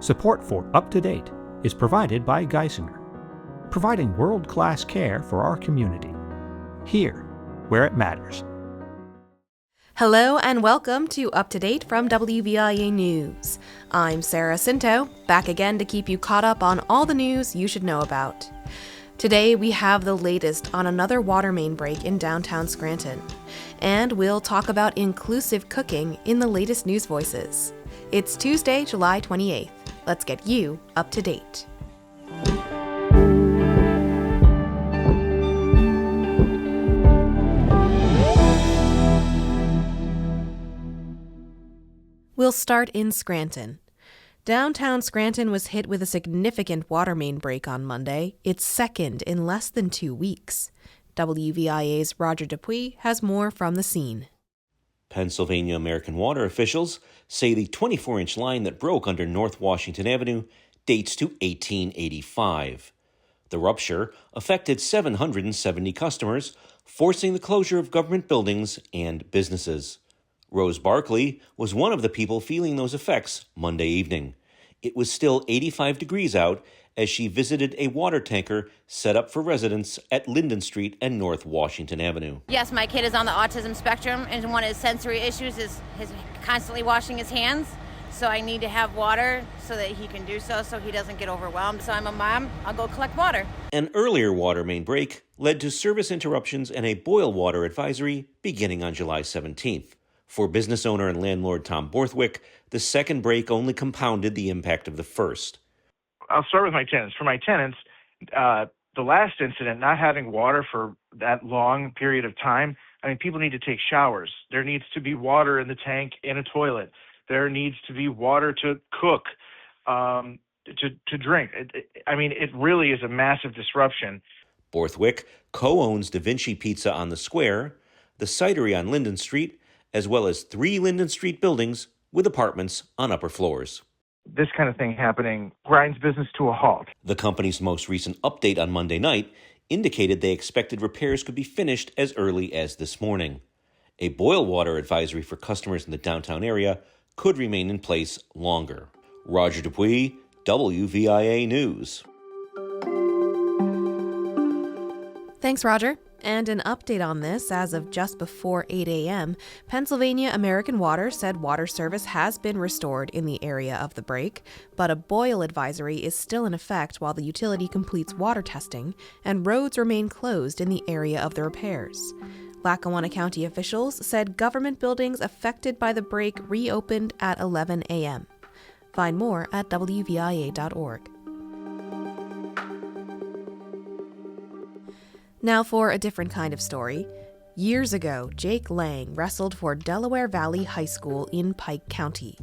Support for Up to Date is provided by Geisinger, providing world-class care for our community, here where it matters. Hello and welcome to Up to Date from WVIA News. I'm Sarah Scinto, back again to keep you caught up on all the news you should know about. Today we have the latest on another water main break in downtown Scranton. And we'll talk about inclusive cooking in the latest news voices. It's Tuesday, July 28th. Let's get you up to date. We'll start in Scranton. Downtown Scranton was hit with a significant water main break on Monday, its second in less than 2 weeks. WVIA's Roger Dupuis has more from the scene. Pennsylvania American Water officials say the 24-inch line that broke under North Washington Avenue dates to 1885. The rupture affected 770 customers, forcing the closure of government buildings and businesses. Rose Barkley was one of the people feeling those effects Monday evening. It was still 85 degrees out as she visited a water tanker set up for residents at Linden Street and North Washington Avenue. Yes, my kid is on the autism spectrum, and one of his sensory issues is constantly washing his hands. So I need to have water so that he can do so he doesn't get overwhelmed. So I'm a mom, I'll go collect water. An earlier water main break led to service interruptions and a boil water advisory beginning on July 17th. For business owner and landlord Tom Borthwick, the second break only compounded the impact of the first. I'll start with my tenants. For my tenants, the last incident, not having water for that long period of time, I mean, people need to take showers. There needs to be water in the tank in a toilet. There needs to be water to cook, to drink. It really is a massive disruption. Borthwick co-owns Da Vinci Pizza on the Square, the Cidery on Linden Street, as well as 3 Linden Street buildings with apartments on upper floors. This kind of thing happening grinds business to a halt. The company's most recent update on Monday night indicated they expected repairs could be finished as early as this morning. A boil water advisory for customers in the downtown area could remain in place longer. Roger Dupuis, WVIA News. Thanks, Roger. And an update on this, as of just before 8 a.m., Pennsylvania American Water said water service has been restored in the area of the break, but a boil advisory is still in effect while the utility completes water testing, and roads remain closed in the area of the repairs. Lackawanna County officials said government buildings affected by the break reopened at 11 a.m. Find more at WVIA.org. Now for a different kind of story. Years ago, Jake Lang wrestled for Delaware Valley High School in Pike County.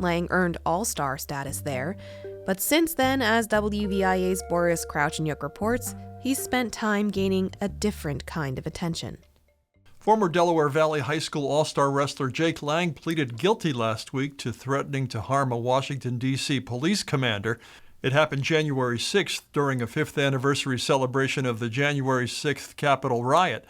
Lang earned all-star status there, but since then, as WVIA's Boris Krauchenyuk reports, he's spent time gaining a different kind of attention. Former Delaware Valley High School all-star wrestler Jake Lang pleaded guilty last week to threatening to harm a Washington, D.C. police commander. It happened January 6th during a 5th anniversary celebration of the January 6th Capitol riot.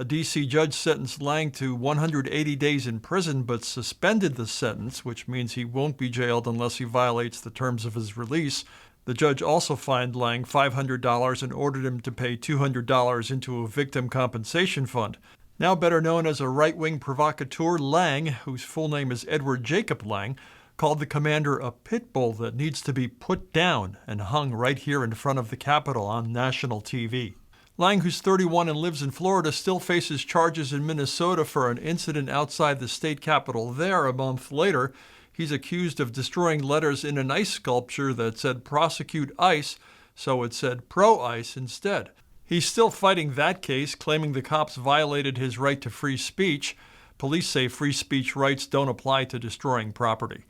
A D.C. judge sentenced Lang to 180 days in prison but suspended the sentence, which means he won't be jailed unless he violates the terms of his release. The judge also fined Lang $500 and ordered him to pay $200 into a victim compensation fund. Now better known as a right-wing provocateur, Lang, whose full name is Edward Jacob Lang, called the commander a pit bull that needs to be put down and hung right here in front of the Capitol on national TV. Lang, who's 31 and lives in Florida, still faces charges in Minnesota for an incident outside the state capitol there a month later. He's accused of destroying letters in an ice sculpture that said prosecute ICE, so it said pro-ICE instead. He's still fighting that case, claiming the cops violated his right to free speech. Police say free speech rights don't apply to destroying property.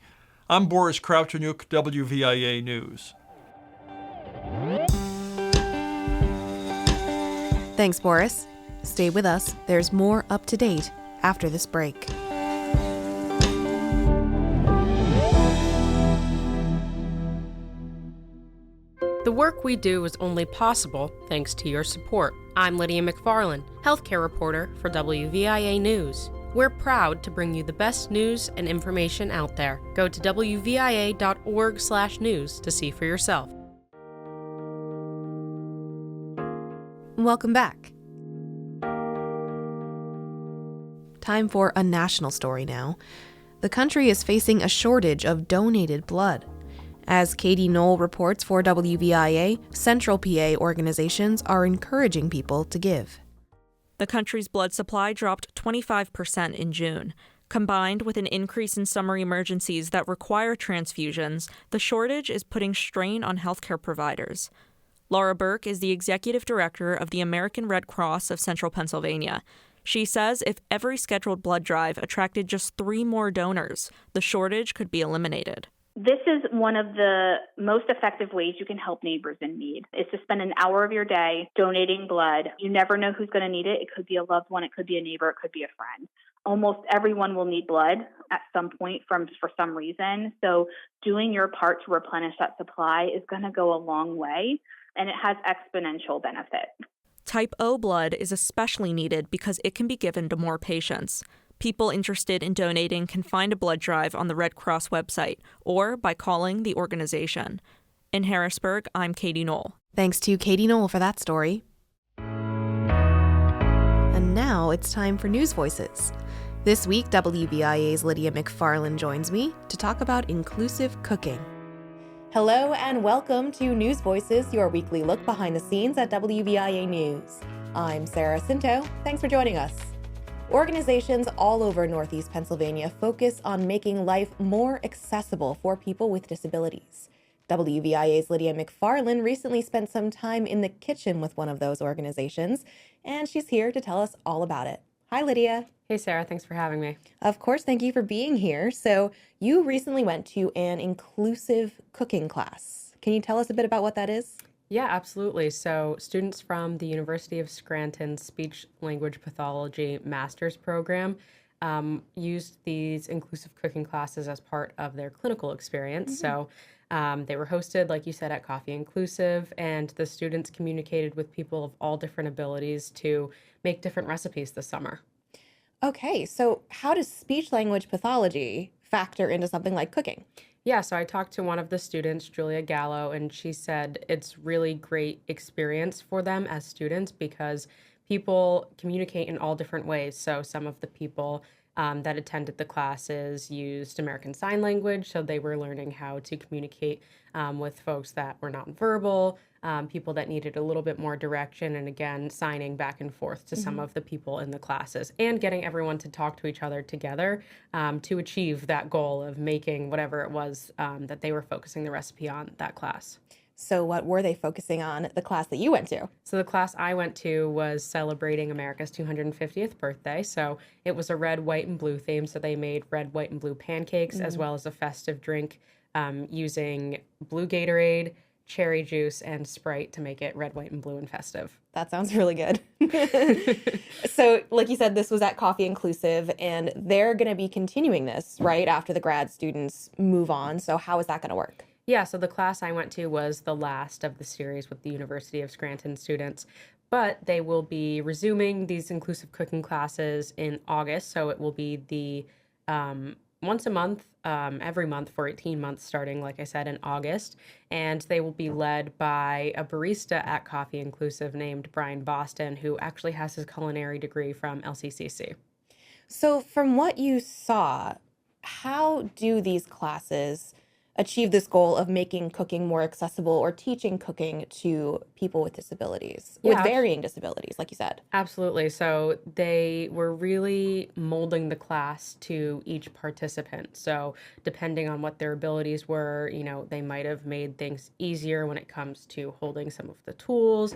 I'm Boris Krauchenyuk, WVIA News. Thanks, Boris. Stay with us. There's more up to date after this break. The work we do is only possible thanks to your support. I'm Lydia McFarland, healthcare reporter for WVIA News. We're proud to bring you the best news and information out there. Go to wvia.org/news to see for yourself. Welcome back. Time for a national story now. The country is facing a shortage of donated blood. As Katie Knoll reports for WVIA, Central PA organizations are encouraging people to give. The country's blood supply dropped 25% in June. Combined with an increase in summer emergencies that require transfusions, the shortage is putting strain on healthcare providers. Laura Burke is the executive director of the American Red Cross of Central Pennsylvania. She says if every scheduled blood drive attracted just 3 more donors, the shortage could be eliminated. This is one of the most effective ways you can help neighbors in need, is to spend an hour of your day donating blood. You never know who's going to need it. It could be a loved one, it could be a neighbor, it could be a friend. Almost everyone will need blood at some point for some reason. So doing your part to replenish that supply is going to go a long way, and it has exponential benefit. Type O blood is especially needed because it can be given to more patients. People interested in donating can find a blood drive on the Red Cross website or by calling the organization. In Harrisburg, I'm Katie Knoll. Thanks to Katie Knoll for that story. And now it's time for News Voices. This week, WVIA's Lydia McFarland joins me to talk about inclusive cooking. Hello and welcome to News Voices, your weekly look behind the scenes at WVIA News. I'm Sarah Scinto. Thanks for joining us. Organizations all over Northeast Pennsylvania focus on making life more accessible for people with disabilities. WVIA's Lydia McFarland recently spent some time in the kitchen with one of those organizations, and she's here to tell us all about it. Hi, Lydia. Hey, Sarah. Thanks for having me. Of course. Thank you for being here. So you recently went to an inclusive cooking class. Can you tell us a bit about what that is? Yeah, absolutely. So students from the University of Scranton Speech Language Pathology Master's Program used these inclusive cooking classes as part of their clinical experience. So they were hosted, like you said, at Coffee Inclusive, and the students communicated with people of all different abilities to make different recipes this summer. Okay, so how does speech language pathology factor into something like cooking? Yeah, so I talked to one of the students, Julia Gallo, and she said it's really great experience for them as students because people communicate in all different ways. So some of the people that attended the classes used American Sign Language, so they were learning how to communicate with folks that were nonverbal, people that needed a little bit more direction, and again, signing back and forth to some of the people in the classes, and getting everyone to talk to each other together to achieve that goal of making whatever it was that they were focusing the recipe on that class. So what were they focusing on at the class that you went to? So the class I went to was celebrating America's 250th birthday. So it was a red, white, and blue theme. So they made red, white, and blue pancakes as well as a festive drink using blue Gatorade, cherry juice, and Sprite to make it red, white, and blue and festive. That sounds really good. So like you said, this was at Coffee Inclusive, and they're going to be continuing this right after the grad students move on. So how is that going to work? Yeah, so the class I went to was the last of the series with the University of Scranton students, but they will be resuming these inclusive cooking classes in August, so it will be the once a month, every month for 18 months starting, like I said, in August, and they will be led by a barista at Coffee Inclusive named Brian Boston, who actually has his culinary degree from LCCC. So from what you saw, how do these classes achieve this goal of making cooking more accessible or teaching cooking to people with disabilities, with varying disabilities, like you said? Absolutely. So they were really molding the class to each participant. So depending on what their abilities were, you know, they might have made things easier when it comes to holding some of the tools,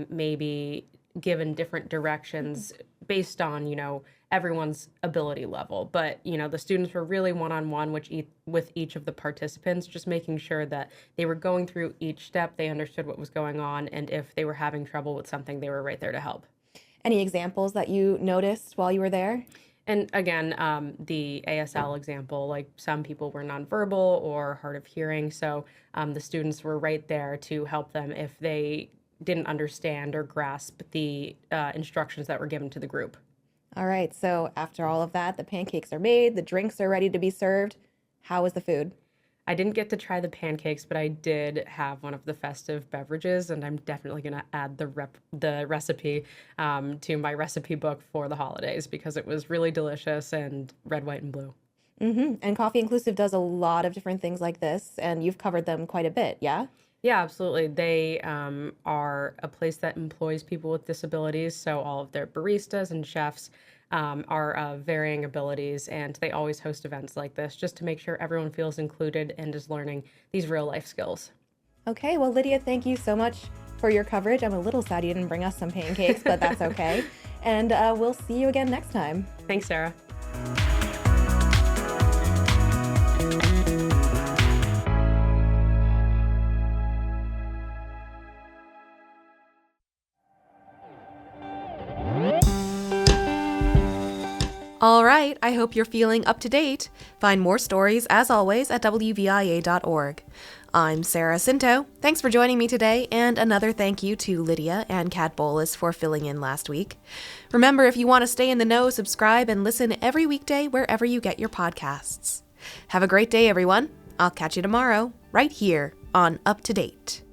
maybe given different directions based on, you know, everyone's ability level. But, you know, the students were really one-on-one with each of the participants, just making sure that they were going through each step, they understood what was going on, and if they were having trouble with something, they were right there to help. Any examples that you noticed while you were there? And again, the ASL example, like some people were nonverbal or hard of hearing, so the students were right there to help them if they didn't understand or grasp the instructions that were given to the group. All right, so after all of that, the pancakes are made, the drinks are ready to be served. How was the food? I didn't get to try the pancakes, but I did have one of the festive beverages, and I'm definitely going to add the recipe to my recipe book for the holidays because it was really delicious and red, white, and blue. And Coffee Inclusive does a lot of different things like this, and you've covered them quite a bit, yeah? Yeah, absolutely. They are a place that employs people with disabilities, so all of their baristas and chefs are of varying abilities, and they always host events like this just to make sure everyone feels included and is learning these real-life skills. Okay, well, Lydia, thank you so much for your coverage. I'm a little sad you didn't bring us some pancakes, but that's okay. And we'll see you again next time. Thanks, Sarah. All right, I hope you're feeling up to date. Find more stories, as always, at WVIA.org. I'm Sarah Scinto. Thanks for joining me today, and another thank you to Lydia and Kat Bolas for filling in last week. Remember, if you want to stay in the know, subscribe and listen every weekday wherever you get your podcasts. Have a great day, everyone. I'll catch you tomorrow, right here on Up to Date.